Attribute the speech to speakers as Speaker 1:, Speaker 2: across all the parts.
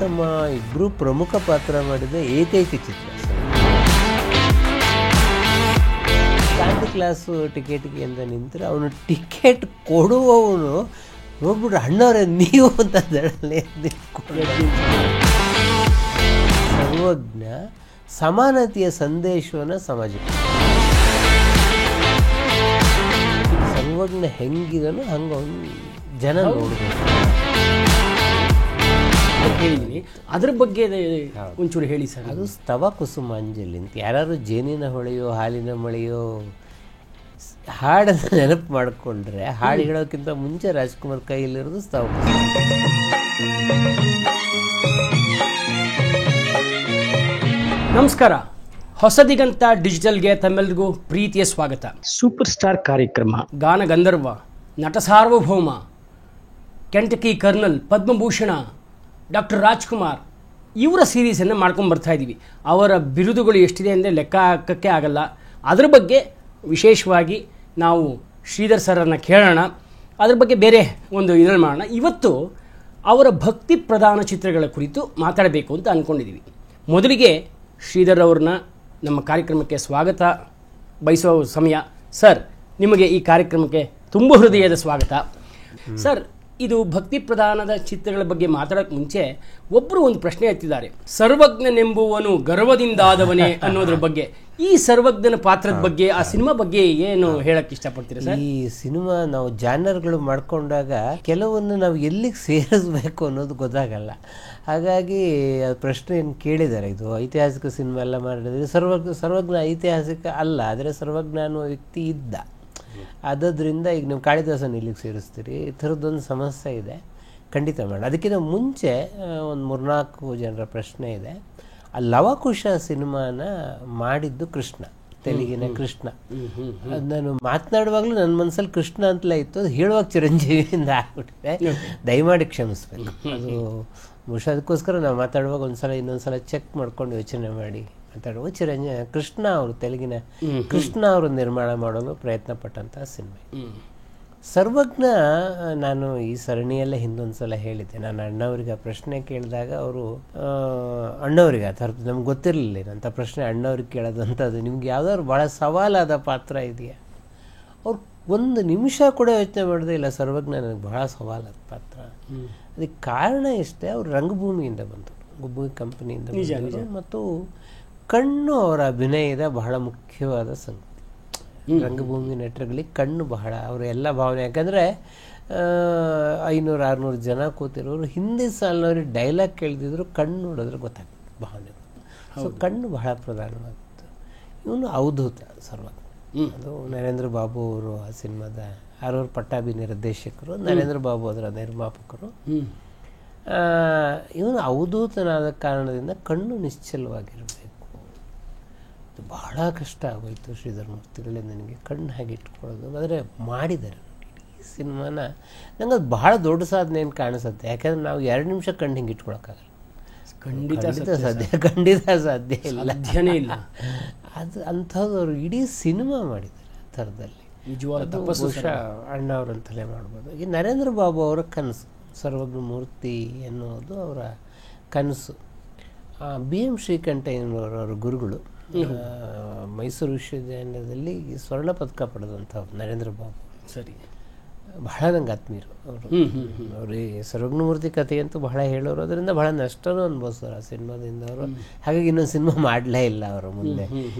Speaker 1: ತಮ್ಮ ಇಬ್ಬರು ಪ್ರಮುಖ ಪಾತ್ರ ಮಾಡಿದ ಏಕೈಕ ಚಿತ್ರ. ಶಾಂತಿ ಕ್ಲಾಸು ಟಿಕೆಟ್ಗೆ ಅಂತ ನಿಂತರೆ ಅವನು ಟಿಕೆಟ್ ಕೊಡುವವನು ನೋಡ್ಬಿಟ್ರೆ ಅಣ್ಣವ್ರೆ ನೀವು ಅಂತ ಸರ್ವಜ್ಞ ಸಮಾನತೆಯ ಸಂದೇಶವನ್ನು ಸಮಾಜಕ್ಕೆ. ಸರ್ವಜ್ಞ ಹೆಂಗಿದನು ಹಂಗೆ ಅವನು ಜನ ನೋಡಬೇಕು.
Speaker 2: ಹೇಳಿದ್ದೀನಿ, ಅದ್ರ ಬಗ್ಗೆ ಒಂಚೂರು ಹೇಳಿ ಸರ್.
Speaker 1: ಅದು ಸ್ತವ ಕುಸುಮಾಂಜಲಿ ಅಂತ. ಯಾರು ಜೇನಿನ ಹೊಳೆಯೋ ಹಾಲಿನ ಮಳೆಯೋ ಹಾಡನ್ನು ನೆನಪು ಮಾಡಿಕೊಂಡ್ರೆ ಹಾಡು ಹೇಳೋಕ್ಕಿಂತ ಮುಂಚೆ ರಾಜ್ಕುಮಾರ್ ಕೈಯಲ್ಲಿರೋದು ಸ್ತವ ಕುಸುಮ.
Speaker 2: ನಮಸ್ಕಾರ, ಹೊಸದಿಗಂತ ಡಿಜಿಟಲ್ಗೆ ತಮ್ಮೆಲ್ಲರಿಗೂ ಪ್ರೀತಿಯ ಸ್ವಾಗತ. ಸೂಪರ್ ಸ್ಟಾರ್ ಕಾರ್ಯಕ್ರಮ, ಗಾನ ಗಂಧರ್ವ, ನಟ ಸಾರ್ವಭೌಮ, Kentucky colonel, Padma Bhushan, doctor Rajkumar ಇವರ ಸೀರೀಸನ್ನು ಮಾಡ್ಕೊಂಡು ಬರ್ತಾ ಇದ್ದೀವಿ. ಅವರ ಬಿರುದುಗಳು ಎಷ್ಟಿದೆ ಅಂದರೆ ಲೆಕ್ಕ ಹಾಕೋಕ್ಕೆ ಆಗಲ್ಲ. ಅದ್ರ ಬಗ್ಗೆ ವಿಶೇಷವಾಗಿ ನಾವು ಶ್ರೀಧರ್ ಸರನ್ನು ಕೇಳೋಣ. ಅದ್ರ ಬಗ್ಗೆ ಬೇರೆ ಒಂದು ಇದನ್ನು ಮಾಡೋಣ. ಇವತ್ತು ಅವರ ಭಕ್ತಿ ಪ್ರಧಾನ ಚಿತ್ರಗಳ ಕುರಿತು ಮಾತಾಡಬೇಕು ಅಂತ ಅಂದ್ಕೊಂಡಿದ್ದೀವಿ. ಮೊದಲಿಗೆ ಶ್ರೀಧರ್ ಅವ್ರನ್ನ ನಮ್ಮ ಕಾರ್ಯಕ್ರಮಕ್ಕೆ ಸ್ವಾಗತ ಬಯಸುವ ಸಮಯ. ಸರ್, ನಿಮಗೆ ಈ ಕಾರ್ಯಕ್ರಮಕ್ಕೆ ತುಂಬ ಹೃದಯದ ಸ್ವಾಗತ. ಸರ್, ಇದು ಭಕ್ತಿ ಪ್ರಧಾನದ ಚಿತ್ರಗಳ ಬಗ್ಗೆ ಮಾತಾಡೋಕ್ಕೆ ಮುಂಚೆ ಒಬ್ಬರು ಒಂದು ಪ್ರಶ್ನೆ ಎತ್ತಿದ್ದಾರೆ. ಸರ್ವಜ್ಞನೆಂಬುವನು ಗರ್ವದಿಂದಾದವನೇ ಅನ್ನೋದ್ರ ಬಗ್ಗೆ, ಈ ಸರ್ವಜ್ಞನ ಪಾತ್ರದ ಬಗ್ಗೆ, ಆ ಸಿನಿಮಾ ಬಗ್ಗೆ ಏನು ಹೇಳಕ್ಕೆ ಇಷ್ಟಪಡ್ತೀರಾ ಸರ್?
Speaker 1: ಈ ಸಿನಿಮಾ ನಾವು ಜಾನರ್ಗಳು ಮಾಡ್ಕೊಂಡಾಗ ಕೆಲವನ್ನು ನಾವು ಎಲ್ಲಿಗೆ ಸೇರಿಸ್ಬೇಕು ಅನ್ನೋದು ಗೊತ್ತಾಗಲ್ಲ. ಹಾಗಾಗಿ ಪ್ರಶ್ನೆಯನ್ನು ಕೇಳಿದ್ದಾರೆ. ಇದು ಐತಿಹಾಸಿಕ ಸಿನಿಮಾ ಎಲ್ಲ ಮಾಡಿದ್ರೆ ಸರ್ವಜ್ಞ ಐತಿಹಾಸಿಕ ಅಲ್ಲ, ಆದರೆ ಸರ್ವಜ್ಞ ಅನ್ನುವ ವ್ಯಕ್ತಿ ಇದ್ದ. ಆದ್ದರಿಂದ ಈಗ ನೀವು ಕಾಳಿದಾಸನ ಇಲ್ಲಿಗೆ ಸೇರಿಸ್ತೀರಿ, ಈ ಥರದ್ದೊಂದು ಸಮಸ್ಯೆ ಇದೆ. ಖಂಡಿತ ಮಾಡಿ. ಅದಕ್ಕಿಂತ ಮುಂಚೆ ಒಂದು 3-4 ಜನರ ಪ್ರಶ್ನೆ ಇದೆ. ಆ ಲವಕುಶ ಸಿನಿಮಾನ ಮಾಡಿದ್ದು ಕೃಷ್ಣ, ತೆಲುಗಿನ ಕೃಷ್ಣ. ಅದು ನಾನು ಮಾತನಾಡುವಾಗಲೂ ನನ್ನ ಮನಸ್ಸಲ್ಲಿ ಕೃಷ್ಣ ಅಂತಲೇ ಇತ್ತು, ಅದು ಹೇಳುವಾಗ ಚಿರಂಜೀವಿಯಿಂದ ಆಗ್ಬಿಟ್ಟಿದೆ. ದಯಮಾಡಿ ಕ್ಷಮಿಸ್ಬೇಕು. ಅದು ಬಹುಶಃ ಅದಕ್ಕೋಸ್ಕರ ನಾವು ಮಾತಾಡುವಾಗ ಒಂದ್ಸಲ ಇನ್ನೊಂದ್ಸಲ ಚೆಕ್ ಮಾಡ್ಕೊಂಡು ಯೋಚನೆ ಮಾಡಿ ಮಾತಾಡುವ. ಕೃಷ್ಣ ಅವರು, ತೆಲುಗಿನ ಕೃಷ್ಣ ಅವರು ನಿರ್ಮಾಣ ಮಾಡಲು ಪ್ರಯತ್ನ ಪಟ್ಟಂತಹ ಸಿನಿಮಾ. ಸರ್ವಜ್ಞ ನಾನು ಈ ಸರಣಿಯಲ್ಲೇ ಹಿಂದೊಂದ್ಸಲ ಹೇಳಿದ್ದೆ. ನಾನು ಅಣ್ಣವ್ರಿಗೆ ಆ ಪ್ರಶ್ನೆ ಕೇಳಿದಾಗ ಅವರು ಅಣ್ಣವ್ರಿಗೆ ಆ ಥರದ್ದು ನಮ್ಗೆ ಗೊತ್ತಿರಲಿಲ್ಲ ಅಂಥ ಪ್ರಶ್ನೆ ಅಣ್ಣವ್ರಿಗೆ ಕೇಳೋದಂಥದ್ದು. ನಿಮ್ಗೆ ಯಾವ್ದಾದ್ರು ಭಾಳ ಸವಾಲಾದ ಪಾತ್ರ ಇದೆಯಾ? ಅವ್ರು ಒಂದು ನಿಮಿಷ ಕೂಡ ಯೋಚನೆ ಮಾಡೋದೇ ಇಲ್ಲ, ಸರ್ವಜ್ಞ ನನಗೆ ಬಹಳ ಸವಾಲಾದ ಪಾತ್ರ. ಅದಕ್ಕೆ ಕಾರಣ ಇಷ್ಟೇ, ಅವ್ರು ರಂಗಭೂಮಿಯಿಂದ ಬಂದರು, ಗುಬ್ಬಿ ಕಂಪನಿಯಿಂದ ಬಂದರು. ಮತ್ತು ಕಣ್ಣು ಅವರ ಅಭಿನಯದ ಬಹಳ ಮುಖ್ಯವಾದ ಸಂಗತಿ. ರಂಗಭೂಮಿ ನಟರುಗಳಿಗೆ ಕಣ್ಣು ಬಹಳ, ಅವರ ಎಲ್ಲ ಭಾವನೆ. ಯಾಕಂದರೆ 500-600 ಜನ ಕೂತಿರೋರು ಹಿಂದಿ ಸಾಲಿನವ್ರಿಗೆ ಡೈಲಾಗ್ ಕೇಳ್ದಿದ್ರು ಕಣ್ಣು ನೋಡಿದ್ರೆ ಗೊತ್ತಾಗ್ತದೆ ಭಾವನೆ. ಸೊ ಕಣ್ಣು ಬಹಳ ಪ್ರಧಾನವಾಗುತ್ತೆ. ಇವನು ಅವಧೂತ ಸರ್ವಜ್ಞ. ಅದು ನರೇಂದ್ರ ಬಾಬು ಅವರು ಆ ಸಿನಿಮಾದ ಆರೂರು ಪಟ್ಟಾಭಿ ನಿರ್ದೇಶಕರು, ನರೇಂದ್ರ ಬಾಬು ಅದರ ನಿರ್ಮಾಪಕರು. ಇವನು ಅವಧೂತನಾದ ಕಾರಣದಿಂದ ಕಣ್ಣು ನಿಶ್ಚಲವಾಗಿರಬೇಕು. ಬಹಳ ಕಷ್ಟ ಆಗೋಯ್ತು ಶ್ರೀಧರ್ ಮೂರ್ತಿಗಳೇ ನನಗೆ ಕಣ್ಣು ಹಾಗೆ ಇಟ್ಕೊಳ್ಳೋದು. ಆದರೆ ಮಾಡಿದ್ದಾರೆ ಈ ಸಿನಿಮಾನ. ನಂಗೆ ಅದು ಬಹಳ ದೊಡ್ಡ ಸಾಧನೆ ಏನು ಕಾಣಿಸುತ್ತೆ. ಯಾಕಂದರೆ ನಾವು 2 ನಿಮಿಷ ಕಣ್ಣು ಹಿಂಗೆ ಇಟ್ಕೊಳಕ್ಕಾಗಲ್ಲ. ಖಂಡಿತ ಸಾಧ್ಯ ಇಲ್ಲ. ಅದು ಅಂಥದ್ದು ಅವರು ಇಡೀ ಸಿನಿಮಾ ಮಾಡಿದ್ದಾರೆ ಆ ಥರದಲ್ಲಿ. ಬಹುಶಃ ಅಣ್ಣ ಅವರಂತಲೇ ಮಾಡ್ಬೋದು. ಈ ನರೇಂದ್ರ ಬಾಬು ಅವರ ಕನಸು ಸರ್ವಜ್ಞ ಮೂರ್ತಿ ಎನ್ನುವುದು ಅವರ ಕನಸು. BM ಶ್ರೀಕಂಠಯ್ಯನವರವರ ಗುರುಗಳು ಮೈಸೂರು ವಿಶ್ವವಿದ್ಯಾಲಯದಲ್ಲಿ ಸ್ವರ್ಣ ಪದಕ ಪಡೆದಂಥವ್ರು ನರೇಂದ್ರ ಬಾಬು. ಸರಿ, ಬಹಳ ನಂಗೆ ಆತ್ಮೀಯರು ಅವರು. ಅವರು ಈ ಸರ್ವಜ್ಞ ಮೂರ್ತಿ ಕಥೆಯಂತೂ ಬಹಳ ಹೇಳೋರು, ಅದರಿಂದ ಬಹಳ ನಷ್ಟನೂ ಅನುಭವಿಸೋರು ಆ ಸಿನಿಮಾದಿಂದ ಅವರು. ಹಾಗಾಗಿ ಇನ್ನೊಂದು ಸಿನಿಮಾ ಮಾಡಲೇ ಇಲ್ಲ ಅವರು ಮುಂದೆ.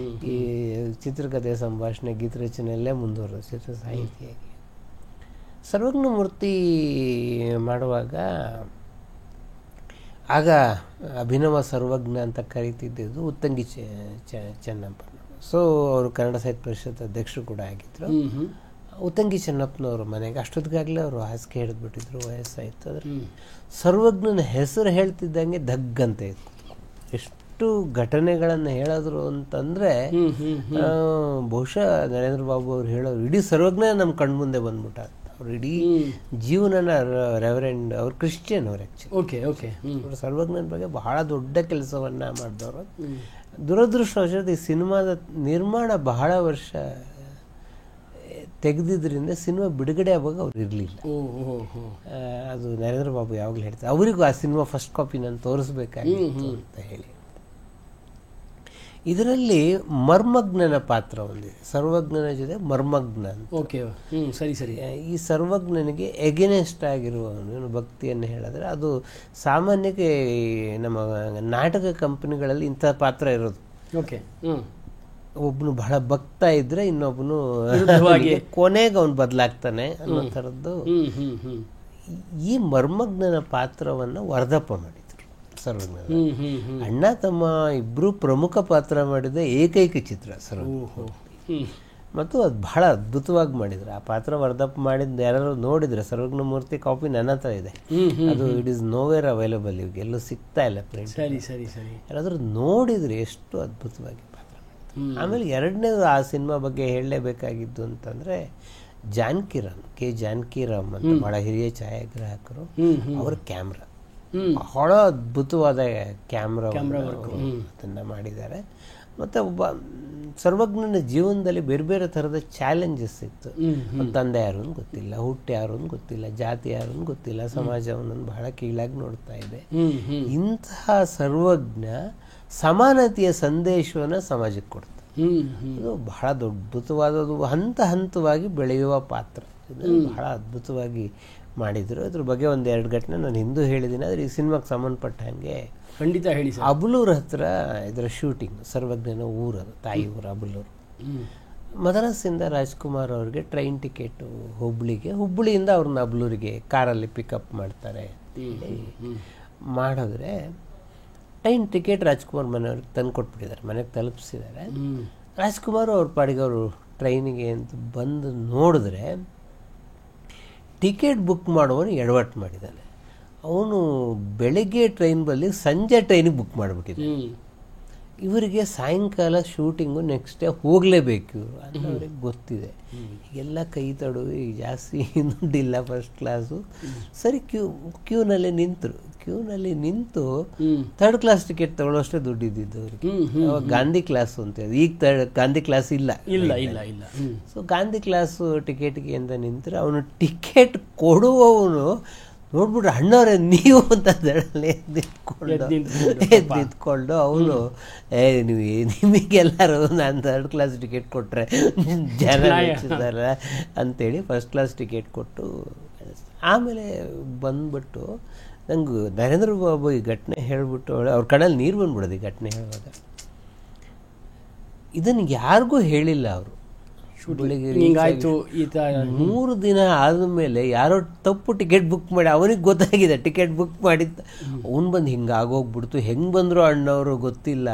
Speaker 1: ಈ ಚಿತ್ರಕಥೆ, ಸಂಭಾಷಣೆ, ಗೀತರಚನೆಯಲ್ಲೇ ಮುಂದುವರೆದ ಚಿತ್ರ ಸಾಹಿತಿಯಾಗಿ. ಸರ್ವಜ್ಞ ಮೂರ್ತಿ ಮಾಡುವಾಗ ಆಗ ಅಭಿನವ ಸರ್ವಜ್ಞ ಅಂತ ಕರೀತಿದ್ದು ಉತ್ತಂಗಿ ಚೆನ್ನಪ್ಪನ. ಸೊ ಅವರು ಕನ್ನಡ ಸಾಹಿತ್ಯ ಪರಿಷತ್ ಅಧ್ಯಕ್ಷರು ಕೂಡ ಆಗಿದ್ದರು. ಉತ್ತಂಗಿ ಚೆನ್ನಪ್ಪನವ್ರ ಮನೆಗೆ ಅಷ್ಟೊತ್ತಿಗಾಗಲೇ ಅವರು ಹಾಸಿಗೆ ಹಿಡಿದ್ಬಿಟ್ಟಿದ್ರು, ವಯಸ್ಸಾಯಿತು. ಆದರೆ ಸರ್ವಜ್ಞನ ಹೆಸರು ಹೇಳ್ತಿದ್ದಂಗೆ ದಗ್ಗಂತ ಇತ್ತು. ಎಷ್ಟು ಘಟನೆಗಳನ್ನು ಹೇಳಿದ್ರು ಅಂತಂದರೆ ಬಹುಶಃ ನರೇಂದ್ರ ಬಾಬು ಅವ್ರು ಹೇಳೋರು ಇಡೀ ಸರ್ವಜ್ಞ ನಮ್ಮ ಕಣ್ಮುಂದೆ ಬಂದ್ಬಿಟ್ಟ. ಅವ್ರು ಇಡೀ ಜೀವನನ ರೆವರೆಂಡ್, ಅವ್ರು ಕ್ರಿಶ್ಚಿಯನ್ ಅವ್ರು ಆ್ಯಕ್ಚುಲಿ. ಅವರು ಸರ್ವಜ್ಞನ ಬಗ್ಗೆ ಬಹಳ ದೊಡ್ಡ ಕೆಲಸವನ್ನು ಮಾಡಿದವರು. ದುರದೃಷ್ಟವಶಾತ್ ಈ ಸಿನಿಮಾದ ನಿರ್ಮಾಣ ಬಹಳ ವರ್ಷ ತೆಗೆದಿದ್ದರಿಂದ ಸಿನಿಮಾ ಬಿಡುಗಡೆ ಆಗುವಾಗ ಅವ್ರು ಇರಲಿಲ್ಲ. ಅದು ನರೇಂದ್ರ ಬಾಬು ಯಾವಾಗಲೂ ಹೇಳ್ತಾರೆ, ಅವರಿಗೂ ಆ ಸಿನಿಮಾ ಫಸ್ಟ್ ಕಾಪಿ ನಾನು ತೋರಿಸ್ಬೇಕಾಗಿತ್ತು ಅಂತ ಹೇಳಿ. ಇದರಲ್ಲಿ ಮರ್ಮಜ್ಞನ ಪಾತ್ರ ಒಂದಿದೆ, ಸರ್ವಜ್ಞನ ಜೊತೆ ಮರ್ಮಜ್ಞ ಅಂತ.
Speaker 2: ಓಕೆ, ಸರಿ ಸರಿ.
Speaker 1: ಈ ಸರ್ವಜ್ಞನಿಗೆ ಎಗೇನೆಸ್ಟ್ ಆಗಿರುವವನು ಭಕ್ತಿಯನ್ನು ಹೇಳಿದ್ರೆ ಅದು ಸಾಮಾನ್ಯಕ್ಕೆ ನಮ್ಮ ನಾಟಕ ಕಂಪನಿಗಳಲ್ಲಿ ಇಂಥ ಪಾತ್ರ ಇರೋದು.
Speaker 2: ಓಕೆ,
Speaker 1: ಒಬ್ಬನು ಬಹಳ ಭಕ್ತ ಇದ್ರೆ ಇನ್ನೊಬ್ಬನು ಕೊನೆಗೆ ಅವನು ಬದಲಾಗ್ತಾನೆ ಅನ್ನೋ ಥರದ್ದು. ಈ ಮರ್ಮಜ್ಞನ ಪಾತ್ರವನ್ನು ವರ್ಧಪ್ಪ ಮಾಡಿದ್ರು ಸರ್ವಜ್ಞ. ಅಣ್ಣ ತಮ್ಮ ಇಬ್ರು ಪ್ರಮುಖ ಪಾತ್ರ ಮಾಡಿದ ಏಕೈಕ ಚಿತ್ರ ಸರ್ವಜ್ಞ. ಮತ್ತು ಅದು ಬಹಳ ಅದ್ಭುತವಾಗಿ ಮಾಡಿದ್ರು ಆ ಪಾತ್ರ. ವರ್ಧಪ್ಪ ಮಾಡಿದ್ದು ಯಾರು ನೋಡಿದ್ರೆ ಸರ್ವಜ್ಞ ಮೂರ್ತಿ ಕಾಪಿ ನನ್ನ ಹತ್ರ ಇದೆ. ಅದು ಇಟ್ ಈಸ್ ನೋವೇರ್ ಅವೈಲಬಲ್, ಇವಾಗ ಎಲ್ಲೂ ಸಿಗ್ತಾ ಇಲ್ಲ ಪ್ರಿಂಟ್.
Speaker 2: ಸರಿ ಸರಿ ಸರಿ.
Speaker 1: ಯಾರಾದ್ರೂ ನೋಡಿದ್ರೆ ಎಷ್ಟು ಅದ್ಭುತವಾಗಿ ಪಾತ್ರ. ಆಮೇಲೆ ಎರಡನೇದು ಆ ಸಿನಿಮಾ ಬಗ್ಗೆ ಹೇಳಲೇಬೇಕಾಗಿದ್ದು ಅಂತಂದ್ರೆ ಜಾನಕಿರಾಮ್, ಕೆ ಜಾನಕಿರಾಮ್ ಅಂತ ಬಹಳ ಹಿರಿಯ ಛಾಯಾಗ್ರಾಹಕರು. ಅವರ ಕ್ಯಾಮ್ರಾ ಬಹಳ ಅದ್ಭುತವಾದ ಕ್ಯಾಮ್ರಾ ಅದನ್ನು ಮಾಡಿದ್ದಾರೆ. ಮತ್ತು ಒಬ್ಬ ಸರ್ವಜ್ಞನ ಜೀವನದಲ್ಲಿ ಬೇರೆ ಬೇರೆ ಥರದ ಚಾಲೆಂಜಸ್ ಇತ್ತು. ತಂದೆ ಯಾರು ಅಂತ ಗೊತ್ತಿಲ್ಲ, ಹುಟ್ಟು ಯಾರು ಅಂತ ಗೊತ್ತಿಲ್ಲ, ಜಾತಿ ಯಾರು ಅಂತ ಗೊತ್ತಿಲ್ಲ, ಸಮಾಜ ಅವನನ್ನು ಬಹಳ ಕೀಳಾಗಿ ನೋಡ್ತಾ ಇದೆ. ಇಂತಹ ಸರ್ವಜ್ಞ ಸಮಾನತೆಯ ಸಂದೇಶವನ್ನು ಸಮಾಜಕ್ಕೆ ಕೊಡ್ತಾರೆ. ಇದು ಬಹಳ ಅದ್ಭುತವಾದದ್ದು, ಹಂತ ಹಂತವಾಗಿ ಬೆಳೆಯುವ ಪಾತ್ರ. ಇದನ್ನು ಬಹಳ ಅದ್ಭುತವಾಗಿ ಮಾಡಿದರು. ಅದ್ರ ಬಗ್ಗೆ ಒಂದೆರಡು ಘಟನೆ ನಾನು ಹಿಂದೂ ಹೇಳಿದ್ದೀನಿ, ಆದರೆ ಈ ಸಿನಿಮಾಗೆ ಸಂಬಂಧಪಟ್ಟ ಹಾಗೆ
Speaker 2: ಖಂಡಿತ ಹೇಳಿ.
Speaker 1: ಅಬಲೂರು ಹತ್ರ ಇದರ ಶೂಟಿಂಗ್, ಸರ್ವಜ್ಞನ ಊರದು, ತಾಯಿ ಊರು ಅಬಲೂರು. ಮದ್ರಾಸಿಂದ ರಾಜ್ಕುಮಾರ್ ಅವ್ರಿಗೆ ಟ್ರೈನ್ ಟಿಕೆಟು ಹುಬ್ಳಿಗೆ, ಹುಬ್ಬಳ್ಳಿಯಿಂದ ಅವ್ರನ್ನ ಅಬಲೂರಿಗೆ ಕಾರಲ್ಲಿ ಪಿಕಪ್ ಮಾಡ್ತಾರೆ. ಮಾಡಿದ್ರೆ ಟ್ರೈನ್ ಟಿಕೆಟ್ ರಾಜ್ಕುಮಾರ್ ಮನೆಯವ್ರಿಗೆ ತಂದು ಕೊಟ್ಬಿಟ್ಟಿದ್ದಾರೆ, ಮನೆಗೆ ತಲುಪಿಸಿದ್ದಾರೆ. ರಾಜ್ಕುಮಾರ್ ಅವ್ರ ಪಾಡಿಗೆ ಅವರು ಟ್ರೈನಿಗೆ ಅಂತ ಬಂದು ನೋಡಿದ್ರೆ ಟಿಕೆಟ್ ಬುಕ್ ಮಾಡುವವನು ಎಡವಟ್ಟು ಮಾಡಿದ್ದಾನೆ. ಅವನು ಬೆಳಗ್ಗೆ ಟ್ರೈನ್ ಬಲ್ಲಿ ಸಂಜೆ ಟ್ರೈನಿಗೆ ಬುಕ್ ಮಾಡಿಬಿಟ್ಟಿದ್ದಾನೆ. ಇವರಿಗೆ ಸಾಯಂಕಾಲ ಶೂಟಿಂಗು ನೆಕ್ಸ್ಟ್ ಡೇ ಹೋಗಲೇಬೇಕು ಅಂತ ಅವ್ರಿಗೆ ಗೊತ್ತಿದೆ. ಈಗೆಲ್ಲ ಕೈ ತಡು, ಈಗ ಜಾಸ್ತಿ ದುಡ್ಡಿಲ್ಲ, ಫಸ್ಟ್ ಕ್ಲಾಸು. ಸರಿ ಕ್ಯೂನಲ್ಲಿ ನಿಂತು ಥರ್ಡ್ ಕ್ಲಾಸ್ ಟಿಕೆಟ್ ತಗೊಳ್ಳೋಷ್ಟೇ ದುಡ್ಡು ಇದ್ದಿದ್ದು ಅವ್ರಿಗೆ. ಅವಾಗ ಗಾಂಧಿ ಕ್ಲಾಸು ಅಂತ ಹೇಳಿ, ಈಗ ಗಾಂಧಿ ಕ್ಲಾಸ್ ಇಲ್ಲ. ಸೊ ಗಾಂಧಿ ಕ್ಲಾಸು ಟಿಕೆಟ್ಗೆ ಅಂತ ನಿಂತರೆ ಅವನು ಟಿಕೆಟ್ ಕೊಡುವವನು ನೋಡ್ಬಿಟ್ರೆ ಅಣ್ಣವ್ರೆ ನೀವು ಅಂತ ಎದ್ದಿದ್ಕೊಂಡು ಅವನು ನೀವು ನಿಮಗೆಲ್ಲರೂ ನಾನು ಥರ್ಡ್ ಕ್ಲಾಸ್ ಟಿಕೆಟ್ ಕೊಟ್ಟರೆ ಜನ ಹೆಚ್ಚಿದಾರ ಅಂತೇಳಿ ಫಸ್ಟ್ ಕ್ಲಾಸ್ ಟಿಕೆಟ್ ಕೊಟ್ಟು. ಆಮೇಲೆ ಬಂದ್ಬಿಟ್ಟು ನಂಗೆ ನರೇಂದ್ರ ಬಾಬು ಈ ಘಟನೆ ಹೇಳ್ಬಿಟ್ಟು ಅವ್ರ ಕಣ್ಣಲ್ಲಿ ನೀರು ಬಂದ್ಬಿಡೋದು ಈ ಘಟನೆ ಹೇಳುವಾಗ. ಇದನ್ನು ಯಾರಿಗೂ ಹೇಳಿಲ್ಲ ಅವರು.
Speaker 2: ಹಿಂಗಾಯ್ತು ಈ ಥರ
Speaker 1: 3 ದಿನ ಆದಮೇಲೆ ಯಾರೋ ತಪ್ಪು ಟಿಕೆಟ್ ಬುಕ್ ಮಾಡಿ ಅವನಿಗೆ ಗೊತ್ತಾಗಿದೆ ಟಿಕೆಟ್ ಬುಕ್ ಮಾಡಿದ್ದ. ಅವನು ಬಂದು ಹಿಂಗಾಗೋಗ್ಬಿಡ್ತು, ಹೆಂಗೆ ಬಂದರು ಅಣ್ಣವರು ಗೊತ್ತಿಲ್ಲ.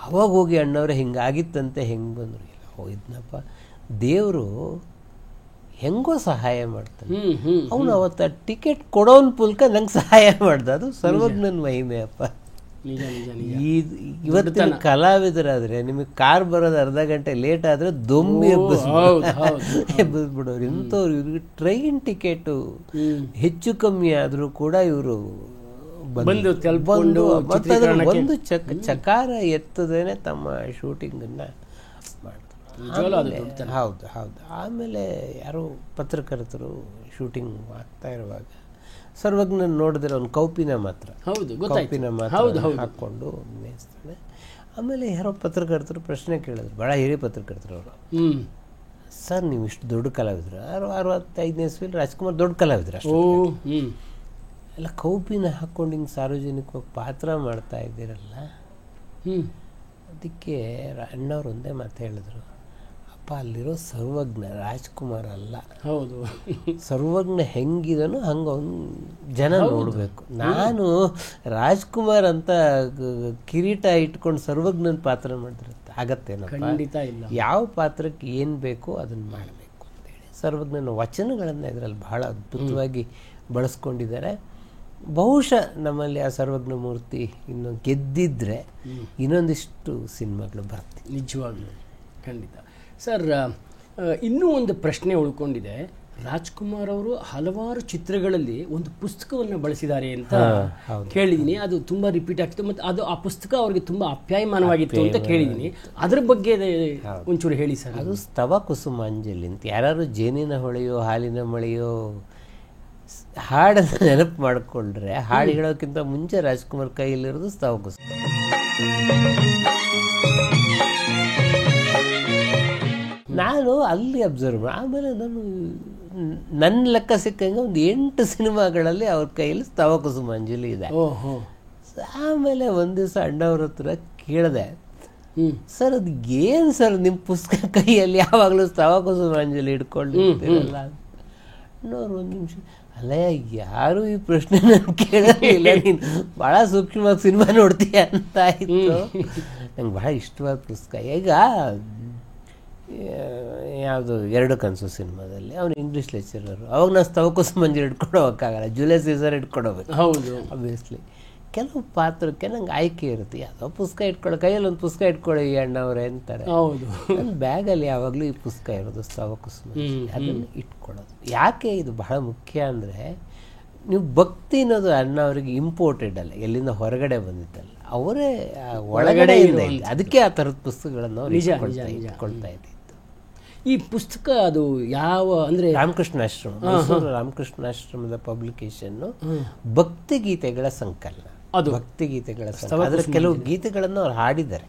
Speaker 1: ಅವಾಗ ಹೋಗಿ ಅಣ್ಣವ್ರೆ ಹಿಂಗಾಗಿತ್ತಂತೆ, ಹೆಂಗೆ ಬಂದರು ಇಲ್ಲ ಹೋಯ್ತನಪ್ಪ, ದೇವರು ಹೆಂಗೋ ಸಹಾಯ ಮಾಡ್ತಾನೆ. ಅವನು ಅವತ್ತು ಟಿಕೆಟ್ ಕೊಡೋನ್ ಪುಲ್ಕ ನಂಗೆ ಸಹಾಯ ಮಾಡ್ದ. ಅದು ಸರ್ವಜ್ಞನ ಮಹಿಮೆ ಅಪ್ಪ. ಇವತ್ತಿನ ಕಲಾವಿದರಾದ್ರೆ ನಿಮಗೆ ಕಾರ್ ಬರೋದು ಅರ್ಧ ಗಂಟೆ ಲೇಟ್ ಆದ್ರೆ ದೊಂಬಿ ಎಬ್ಬಿಸ್ಬಿಡೋರು. ಇಂಥವ್ರು ಇವ್ರಿಗೆ ಟ್ರೈನ್ ಟಿಕೆಟು ಹೆಚ್ಚು ಕಮ್ಮಿ ಆದ್ರೂ ಕೂಡ ಇವರು ಬಂದು ಒಂದು ಚಕಾರ ಎತ್ತದೇನೆ ತಮ್ಮ ಶೂಟಿಂಗನ್ನ ಮಾಡ್ತಾರೆ. ಹೌದು. ಆಮೇಲೆ ಯಾರೋ ಪತ್ರಕರ್ತರು ಶೂಟಿಂಗ್ ಆಗ್ತಾ ಇರುವಾಗ ಸರ್ವಜ್ಞ ನೋಡಿದ್ರೆ ಅವ್ನು ಕೌಪಿನ ಮಾತ್ರ ಹಾಕ್ಕೊಂಡು ಮೇಯಿಸ್ತಾನೆ. ಆಮೇಲೆ ಯಾರೋ ಪತ್ರಕರ್ತರು ಪ್ರಶ್ನೆ ಕೇಳಿದ್ರು, ಭಾಳ ಹಿರಿಯ ಪತ್ರಕರ್ತರು ಅವರು. ಸರ್ ನೀವು ಇಷ್ಟು ದೊಡ್ಡ ಕಲಾವಿದ್ರು, 65ನೇ ಇಸ್ವಿಲಿ ರಾಜ್ಕುಮಾರ್ ದೊಡ್ಡ ಕಲಾವಿದ್ರು ಅಷ್ಟು ಎಲ್ಲ ಕೌಪಿನ ಹಾಕ್ಕೊಂಡು ಹಿಂಗೆ ಸಾರ್ವಜನಿಕವಾಗಿ ಪಾತ್ರ ಮಾಡ್ತಾ ಇದ್ದೀರಲ್ಲ. ಅದಕ್ಕೆ ಅಣ್ಣವ್ರು ಒಂದೇ ಮಾತು ಹೇಳಿದ್ರು, ಅಪ್ಪ ಅಲ್ಲಿರೋ ಸರ್ವಜ್ಞ ರಾಜ್ಕುಮಾರ್ ಅಲ್ಲ.
Speaker 2: ಹೌದು,
Speaker 1: ಸರ್ವಜ್ಞ ಹೆಂಗಿದನೋ ಹಂಗೆ ಅವನು ಜನ ನೋಡಬೇಕು. ನಾನು ರಾಜ್ಕುಮಾರ್ ಅಂತ ಕಿರೀಟ ಇಟ್ಕೊಂಡು ಸರ್ವಜ್ಞನ ಪಾತ್ರ ಮಾಡಿದ್ರೆ ಆಗತ್ತೇನಪ್ಪ?
Speaker 2: ಖಂಡಿತ ಇಲ್ಲ.
Speaker 1: ಯಾವ ಪಾತ್ರಕ್ಕೆ ಏನು ಬೇಕೋ ಅದನ್ನು ಮಾಡಬೇಕು ಅಂತೇಳಿ ಸರ್ವಜ್ಞನ ವಚನಗಳನ್ನು ಇದರಲ್ಲಿ ಬಹಳ ಅದ್ಭುತವಾಗಿ ಬಳಸ್ಕೊಂಡಿದ್ದಾರೆ. ಬಹುಶಃ ನಮ್ಮಲ್ಲಿ ಆ ಸರ್ವಜ್ಞ ಮೂರ್ತಿ ಇನ್ನು ಗೆದ್ದಿದ್ರೆ ಇನ್ನೊಂದಿಷ್ಟು ಸಿನಿಮಾಗಳು ಬರ್ತೀವಿ.
Speaker 2: ನಿಜವಾಗ್ಲೂ ಖಂಡಿತ. ಸರ್, ಇನ್ನೂ ಒಂದು ಪ್ರಶ್ನೆ ಉಳ್ಕೊಂಡಿದೆ. ರಾಜ್ಕುಮಾರ್ ಅವರು ಹಲವಾರು ಚಿತ್ರಗಳಲ್ಲಿ ಒಂದು ಪುಸ್ತಕವನ್ನು ಬಳಸಿದ್ದಾರೆ ಅಂತ
Speaker 1: ಹೌದು.
Speaker 2: ಕೇಳಿದ್ದೀನಿ. ಅದು ತುಂಬಾ ರಿಪೀಟ್ ಆಗ್ತಿತ್ತು ಮತ್ತು ಅದು ಆ ಪುಸ್ತಕ ಅವರಿಗೆ ತುಂಬಾ ಅಪ್ಯಾಯಮಾನವಾಗಿತ್ತು ಅಂತ ಕೇಳಿದ್ದೀನಿ. ಅದ್ರ ಬಗ್ಗೆ ಒಂಚೂರು ಹೇಳಿ ಸರ್.
Speaker 1: ಅದು ಸ್ತವ ಕುಸುಮಾಂಜಲಿ ಅಂತ. ಯಾರು ಜೇನಿನ ಹೊಳೆಯೋ ಹಾಲಿನ ಮಳೆಯೋ ಹಾಡನ್ನು ನೆನಪು ಮಾಡಿಕೊಂಡ್ರೆ ಹಾಡು ಹೇಳೋಕ್ಕಿಂತ ಮುಂಚೆ ರಾಜ್ಕುಮಾರ್ ಕೈಯಲ್ಲಿರೋದು ಸ್ತವ ಕುಸುಮ. ನಾನು ಅಲ್ಲಿ ಅಬ್ಸರ್ವ್ ಆಮೇಲೆ ನಾನು ನನ್ನ ಲೆಕ್ಕ ಸಿಕ್ಕಂಗೆ ಒಂದು 8 ಸಿನಿಮಾಗಳಲ್ಲಿ ಅವ್ರ ಕೈಯಲ್ಲಿ ಸ್ತವ ಕುಸುಮಾಂಜಲಿ ಇದೆ. ಆಮೇಲೆ ಒಂದು ದಿವಸ ಅಣ್ಣವ್ರ ಹತ್ರ ಕೇಳಿದೆ, ಸರ್ ಅದು ಏನು ಸರ್ ನಿಮ್ಮ ಪುಸ್ತಕ ಕೈಯಲ್ಲಿ ಯಾವಾಗಲೂ ಸ್ತವ ಕುಸುಮಾಂಜಲಿ ಇಟ್ಕೊಂಡಿರ್ತೀರಲ್ಲ? ಅನ್ನೋರು ಒಂದು ನಿಮಿಷ, ಅಲ್ಲ ಯಾರು ಈ ಪ್ರಶ್ನೆ ನಾನು ಕೇಳೋದಿಲ್ಲ, ನೀನು ಭಾಳ ಸೂಕ್ಷ್ಮವಾಗಿ ಸಿನಿಮಾ ನೋಡ್ತೀಯ ಅಂತ ಇತ್ತು. ನಂಗೆ ಭಾಳ ಇಷ್ಟವಾದ ಪುಸ್ತಕ. ಈಗ ಯಾವುದು 2 ಕನಸು ಸಿನಿಮಾದಲ್ಲಿ ಅವನು ಇಂಗ್ಲೀಷ್ ಲೆಕ್ಚರರು. ಅವಾಗ ನಾವು ಸ್ತವ ಕುಸುಮಾಂಜಲಿ ಇಟ್ಕೊಂಡು ಹೋಗೋಕ್ಕಾಗಲ್ಲ, ಜೂಲಿಯಸ್ ಸೀಸರ್ ಇಟ್ಕೊಂಡು ಹೋಗ್ಬೇಕು.
Speaker 2: ಹೌದು,
Speaker 1: ಆಬ್ವಿಯಸ್ಲಿ ಕೆಲವು ಪಾತ್ರಕ್ಕೆ ನಂಗೆ ಆಯ್ಕೆ ಇರುತ್ತೆ. ಯಾವುದೋ ಪುಸ್ತಕ ಇಟ್ಕೊಳ್ಳೋ, ಕೈಯಲ್ಲಿ ಒಂದು ಪುಸ್ತಕ ಇಟ್ಕೊಳ್ಳಿ ಅಣ್ಣವ್ರೆ ಅಂತಾರೆ.
Speaker 2: ಹೌದು,
Speaker 1: ನನ್ನ ಬ್ಯಾಗಲ್ಲಿ ಯಾವಾಗಲೂ ಈ ಪುಸ್ತಕ ಇರೋದು ಸ್ತವ ಕುಸುಮಾಂಜಲಿ, ಅದನ್ನು ಇಟ್ಕೊಳ್ಳೋದು. ಯಾಕೆ ಇದು ಬಹಳ ಮುಖ್ಯ ಅಂದರೆ, ನೀವು ಭಕ್ತಿ ಅನ್ನೋದು ಅಣ್ಣವ್ರಿಗೆ ಇಂಪೋರ್ಟೆಡ್ ಅಲ್ಲ, ಎಲ್ಲಿಂದ ಹೊರಗಡೆ ಬಂದಿದ್ದಲ್ಲ, ಅವರೇ ಒಳಗಡೆ ಇದೆ. ಅದಕ್ಕೆ ಆ ಥರದ ಪುಸ್ತಕಗಳನ್ನು ಅವ್ರು ಇಟ್ಕೊಳ್ತಾ ಇದ್ದಿದ್ದು.
Speaker 2: ಈ ಪುಸ್ತಕ ಅದು ಯಾವ ಅಂದರೆ
Speaker 1: ರಾಮಕೃಷ್ಣಾಶ್ರಮ, ಮೈಸೂರು ರಾಮಕೃಷ್ಣಾಶ್ರಮದ ಪಬ್ಲಿಕೇಶನ್ನು ಭಕ್ತಿಗೀತೆಗಳ ಸಂಕಲನ. ಅದು ಭಕ್ತಿಗೀತೆಗಳ ಸಂಕಲನ. ಅದರ ಕೆಲವು ಗೀತೆಗಳನ್ನು ಅವ್ರು ಹಾಡಿದ್ದಾರೆ.